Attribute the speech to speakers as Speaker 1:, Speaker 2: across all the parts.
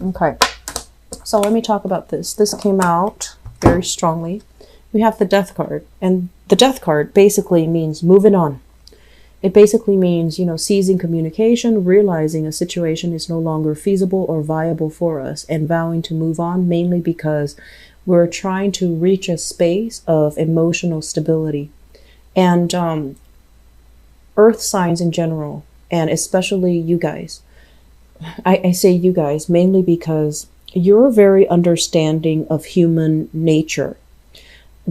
Speaker 1: Okay, so let me talk about this. This came out very strongly. We have the Death card, and the Death card basically means moving on. It basically means, seizing communication, realizing a situation is no longer feasible or viable for us, and vowing to move on, mainly because we're trying to reach a space of emotional stability. And earth signs in general, and especially you guys, I say you guys mainly because you're very understanding of human nature.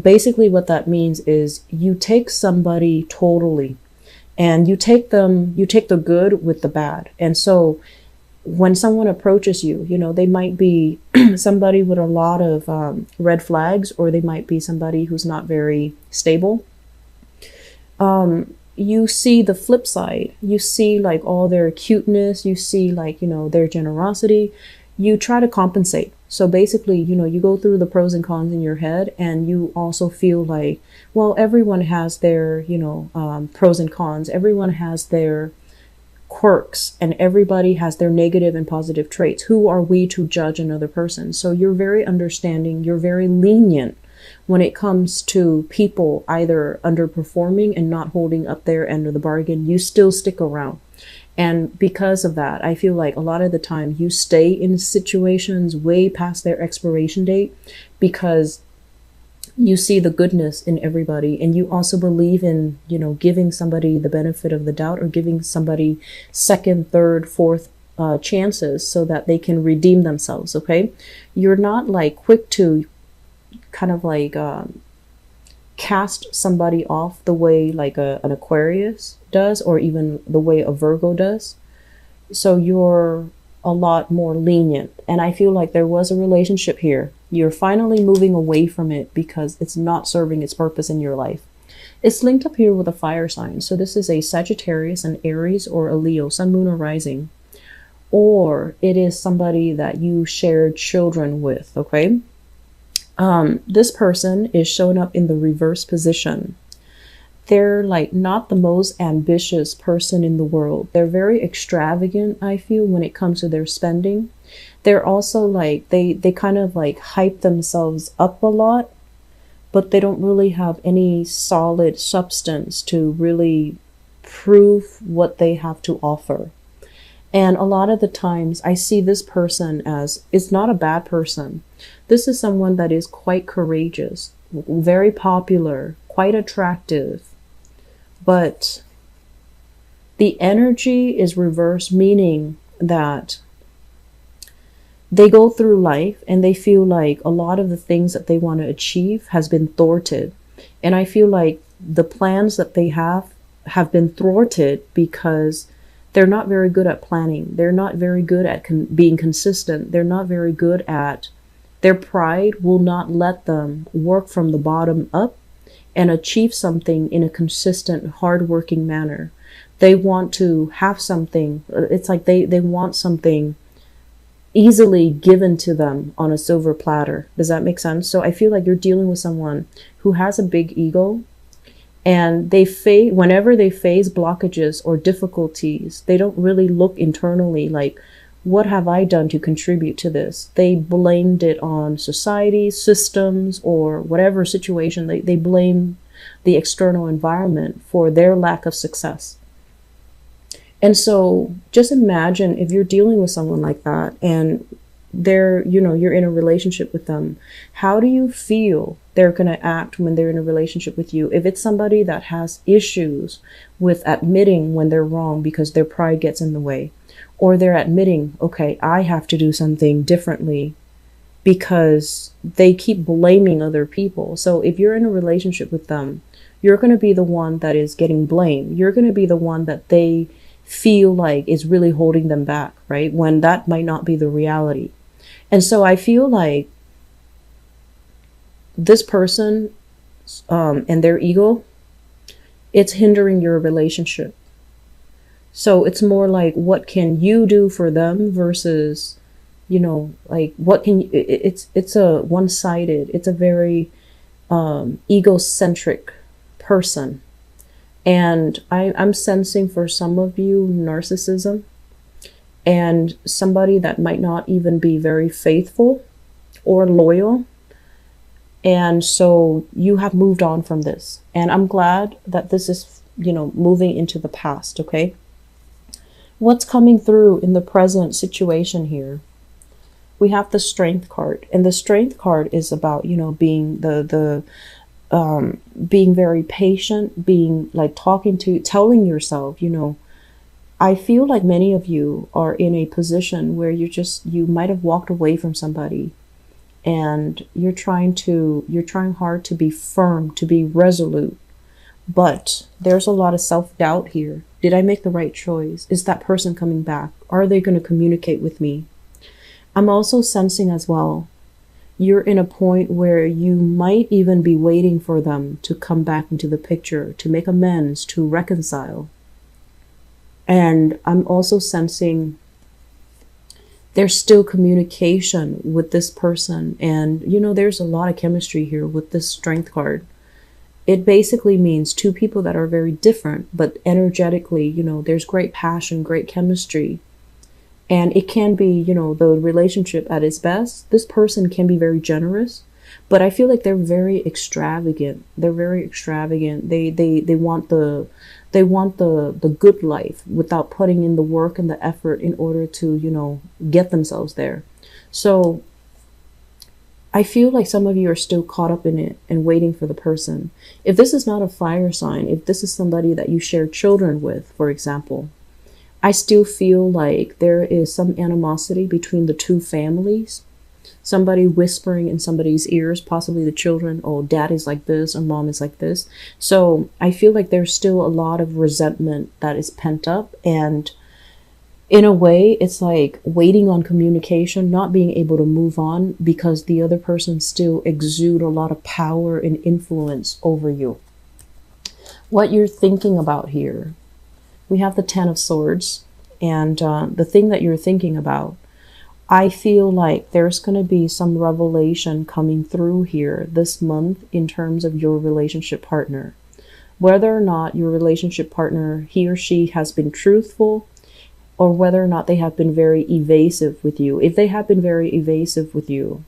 Speaker 1: Basically, what that means is you take somebody totally, and you take the good with the bad. And so when someone approaches you, they might be somebody with a lot of red flags, or they might be somebody who's not very stable. You see the flip side. You see like all their cuteness, you see like, their generosity. You try to compensate. So basically, you go through the pros and cons in your head, and you also feel like, well, everyone has their, pros and cons. Everyone has their quirks, and everybody has their negative and positive traits. Who are we to judge another person? So you're very understanding. You're very lenient when it comes to people either underperforming and not holding up their end of the bargain. You still stick around. And because of that, I feel like a lot of the time you stay in situations way past their expiration date, because you see the goodness in everybody. And you also believe in, giving somebody the benefit of the doubt, or giving somebody second, third, fourth chances so that they can redeem themselves. Okay. You're not like quick to kind of like cast somebody off the way like an Aquarius does, or even the way a Virgo does. So you're a lot more lenient. And I feel like there was a relationship here. You're finally moving away from it because it's not serving its purpose in your life. It's linked up here with a fire sign. So this is a Sagittarius, an Aries, or a Leo, Sun, Moon, or Rising. Or it is somebody that you shared children with, okay? This person is showing up in the reverse position. They're like not the most ambitious person in the world. They're very extravagant, I feel, when it comes to their spending. They're also like, they kind of like hype themselves up a lot, but they don't really have any solid substance to really prove what they have to offer. And a lot of the times I see this person as, it's not a bad person. This is someone that is quite courageous, very popular, quite attractive, but the energy is reversed, meaning that they go through life and they feel like a lot of the things that they want to achieve has been thwarted. And I feel like the plans that they have been thwarted because they're not very good at planning. They're not very good at being consistent. They're not very good at, their pride will not let them work from the bottom up and achieve something in a consistent, hardworking manner. They want to have something. It's like they want something easily given to them on a silver platter. Does that make sense? So I feel like you're dealing with someone who has a big ego, and whenever they face blockages or difficulties, they don't really look internally like, what have I done to contribute to this? They blamed it on society, systems, or whatever situation. They blame the external environment for their lack of success. And so just imagine if you're dealing with someone like that, and you're in a relationship with them. How do you feel they're going to act when they're in a relationship with you? If it's somebody that has issues with admitting when they're wrong because their pride gets in the way, or they're admitting, okay, I have to do something differently because they keep blaming other people. So if you're in a relationship with them, you're going to be the one that is getting blamed. You're going to be the one that they feel like is really holding them back, right? When that might not be the reality. And so I feel like this person and their ego, it's hindering your relationship. So it's more like, what can you do for them versus, like what can you, it's a one-sided, it's a very egocentric person. And I'm sensing for some of you narcissism. and somebody that might not even be very faithful or loyal. And so you have moved on from this. And I'm glad that this is, moving into the past, okay? What's coming through in the present situation here? We have the Strength card, and the Strength card is about, being being very patient, being like telling yourself, I feel like many of you are in a position where you might have walked away from somebody, and you're trying hard to be firm, to be resolute. But there's a lot of self-doubt here. Did I make the right choice? Is that person coming back? Are they going to communicate with me? I'm also sensing as well, you're in a point where you might even be waiting for them to come back into the picture, to make amends, to reconcile. And I'm also sensing there's still communication with this person. And, there's a lot of chemistry here with this Strength card. It basically means two people that are very different, but energetically, there's great passion, great chemistry. And it can be, the relationship at its best. This person can be very generous, but I feel like they're very extravagant. They're very extravagant. They want the good life without putting in the work and the effort in order to, get themselves there. So I feel like some of you are still caught up in it and waiting for the person. If this is not a fire sign, if this is somebody that you share children with, for example, I still feel like there is some animosity between the two families. Somebody whispering in somebody's ears, possibly the children, oh, dad is like this or mom is like this. So I feel like there's still a lot of resentment that is pent up. And in a way, it's like waiting on communication, not being able to move on because the other person still exude a lot of power and influence over you. What you're thinking about here, we have the Ten of Swords, and the thing that you're thinking about, I feel like there's going to be some revelation coming through here this month in terms of your relationship partner. Whether or not your relationship partner, he or she has been truthful, or whether or not they have been very evasive with you. If they have been very evasive with you,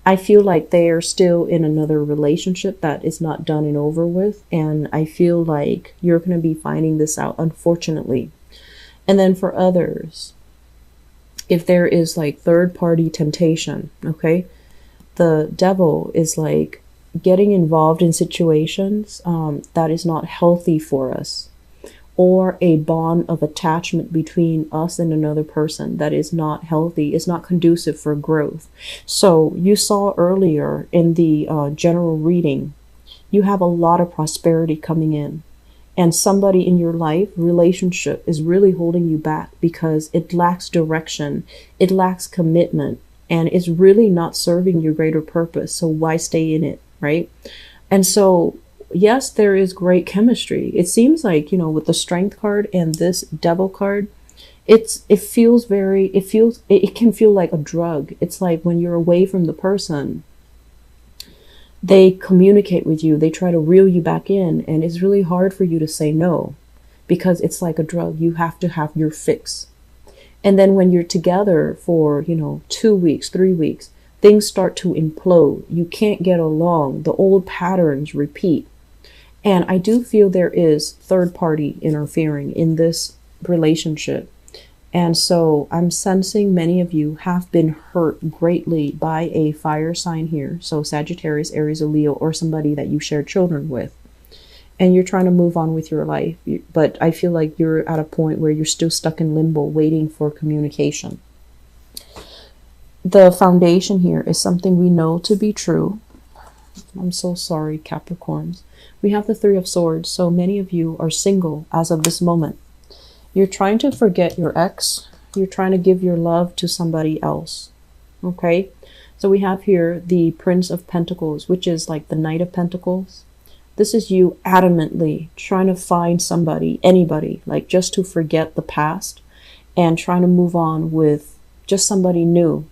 Speaker 1: I feel like they are still in another relationship that is not done and over with. And I feel like you're going to be finding this out, unfortunately. And then for others, if there is like third-party temptation, okay, the devil is like getting involved in situations that is not healthy for us, or a bond of attachment between us and another person that is not healthy, is not conducive for growth. So you saw earlier in the general reading, you have a lot of prosperity coming in. And somebody in your life, relationship, is really holding you back because it lacks direction, it lacks commitment, and it's really not serving your greater purpose. So why stay in it, right? And so yes, there is great chemistry. It seems like, with the Strength card and this Devil card, it can feel like a drug. It's like when you're away from the person, they communicate with you, they try to reel you back in, and it's really hard for you to say no because it's like a drug. You have to have your fix. And then when you're together for, 2 weeks, 3 weeks, things start to implode. You can't get along. The old patterns repeat. And I do feel there is third party interfering in this relationship. And so I'm sensing many of you have been hurt greatly by a fire sign here. So Sagittarius, Aries, or Leo, or somebody that you share children with. And you're trying to move on with your life. But I feel like you're at a point where you're still stuck in limbo waiting for communication. The foundation here is something we know to be true. I'm so sorry, Capricorns. We have the Three of Swords, so many of you are single as of this moment. You're trying to forget your ex. You're trying to give your love to somebody else. Okay? So we have here the Prince of Pentacles, which is like the Knight of Pentacles. This is you adamantly trying to find somebody, anybody, like just to forget the past and trying to move on with just somebody new.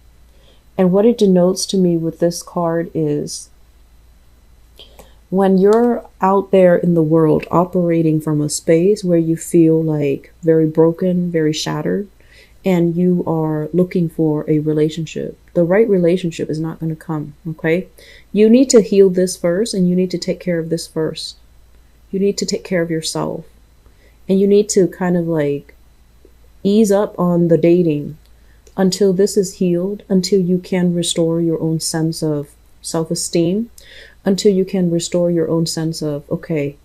Speaker 1: And what it denotes to me with this card is when you're out there in the world operating from a space where you feel like very broken, very shattered, and you are looking for a relationship, the right relationship is not going to come, okay? You need to heal this first, and you need to take care of this first. You need to take care of yourself, and you need to kind of like ease up on the dating until this is healed, until you can restore your own sense of self-esteem, until you can restore your own sense of, okay,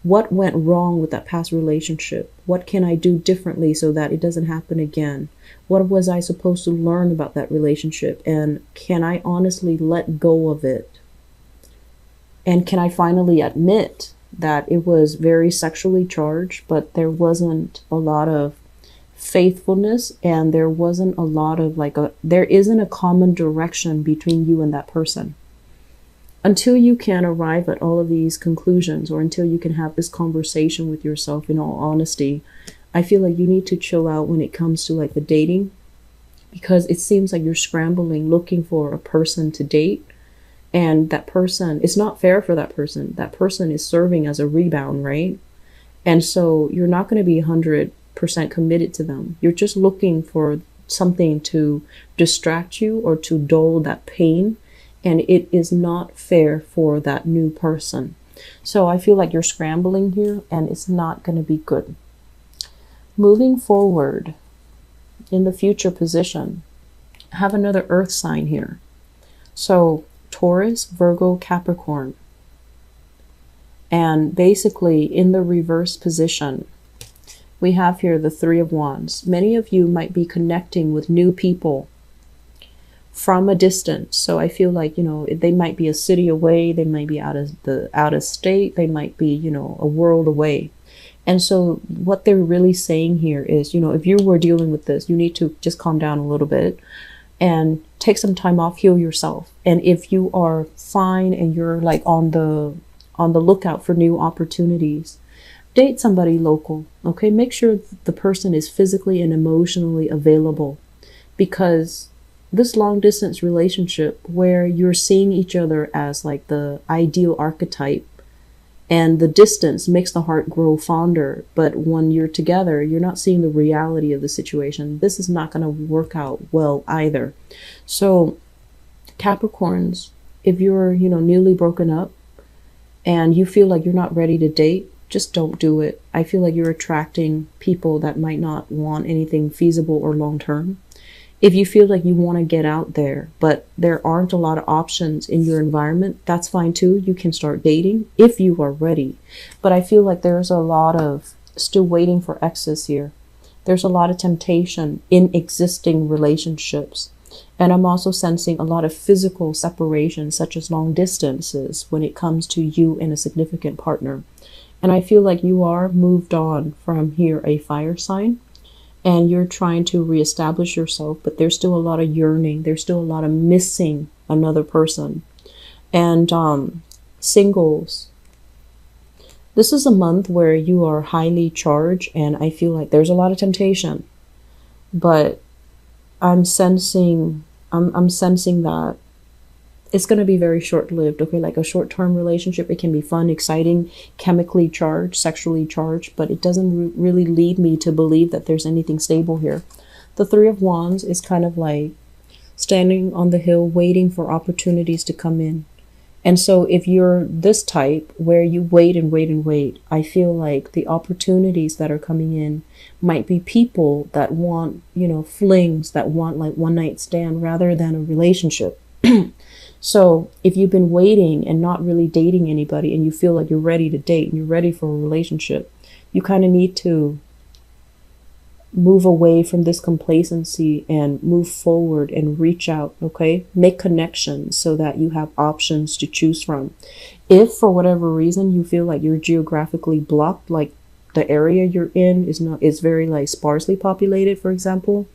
Speaker 1: what went wrong with that past relationship? What can I do differently so that it doesn't happen again? What was I supposed to learn about that relationship? And can I honestly let go of it? And can I finally admit that it was very sexually charged, but there wasn't a lot of faithfulness, and there wasn't a lot of there isn't a common direction between you and that person? Until you can arrive at all of these conclusions, or until you can have this conversation with yourself in all honesty, I feel like you need to chill out when it comes to like the dating, because it seems like you're scrambling looking for a person to date, and that person, it's not fair for that person. That person is serving as a rebound, right? And so you're not going to be 100% committed to them. You're just looking for something to distract you or to dull that pain. And it is not fair for that new person. So I feel like you're scrambling here, and it's not going to be good. Moving forward in the future position, I have another earth sign here. So Taurus, Virgo, Capricorn. And basically in the reverse position, we have here the Three of Wands. Many of you might be connecting with new people from a distance. So I feel like, they might be a city away, they might be out of state, they might be, a world away. And so what they're really saying here is, if you were dealing with this, you need to just calm down a little bit and take some time off, heal yourself. And if you are fine and you're like on the lookout for new opportunities, date somebody local, okay? Make sure the person is physically and emotionally available, because this long distance relationship where you're seeing each other as like the ideal archetype, and the distance makes the heart grow fonder, but when you're together, you're not seeing the reality of the situation. This is not going to work out well either. So Capricorns, if you're, newly broken up and you feel like you're not ready to date, just don't do it. I feel like you're attracting people that might not want anything feasible or long-term. If you feel like you want to get out there, but there aren't a lot of options in your environment, that's fine too. You can start dating if you are ready. But I feel like there's a lot of still waiting for exes here. There's a lot of temptation in existing relationships. And I'm also sensing a lot of physical separation, such as long distances, when it comes to you and a significant partner. And I feel like you are moved on from here, a fire sign. And you're trying to reestablish yourself, but there's still a lot of yearning. There's still a lot of missing another person. And singles, this is a month where you are highly charged, and I feel like there's a lot of temptation. But I'm sensing that it's going to be very short-lived, okay? Like a short-term relationship, it can be fun, exciting, chemically charged, sexually charged, but it doesn't really lead me to believe that there's anything stable here. The Three of Wands is kind of like standing on the hill, waiting for opportunities to come in. And so if you're this type where you wait and wait and wait, I feel like the opportunities that are coming in might be people that want, flings, that want like one-night stand rather than a relationship. So if you've been waiting and not really dating anybody, and you feel like you're ready to date and you're ready for a relationship, you kind of need to move away from this complacency and move forward and reach out, okay? Make connections so that you have options to choose from. If for whatever reason you feel like you're geographically blocked, like the area you're in is very like sparsely populated, for example,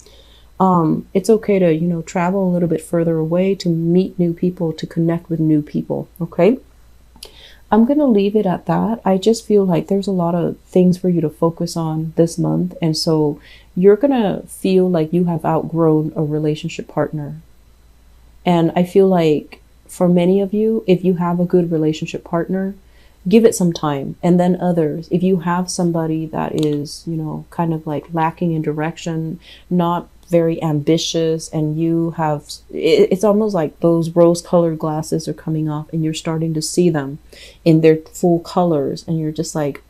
Speaker 1: it's okay to, travel a little bit further away to meet new people, to connect with new people. Okay. I'm going to leave it at that. I just feel like there's a lot of things for you to focus on this month. And so you're going to feel like you have outgrown a relationship partner. And I feel like for many of you, if you have a good relationship partner, give it some time. And then others, if you have somebody that is, you know, kind of like lacking in direction, not very ambitious, and you have, it's almost like those rose colored glasses are coming off and you're starting to see them in their full colors, and you're just like,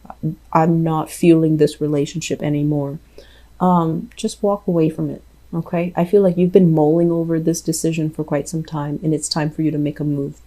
Speaker 1: I'm not feeling this relationship anymore. Just walk away from it. Okay, I feel like you've been mulling over this decision for quite some time, and it's time for you to make a move.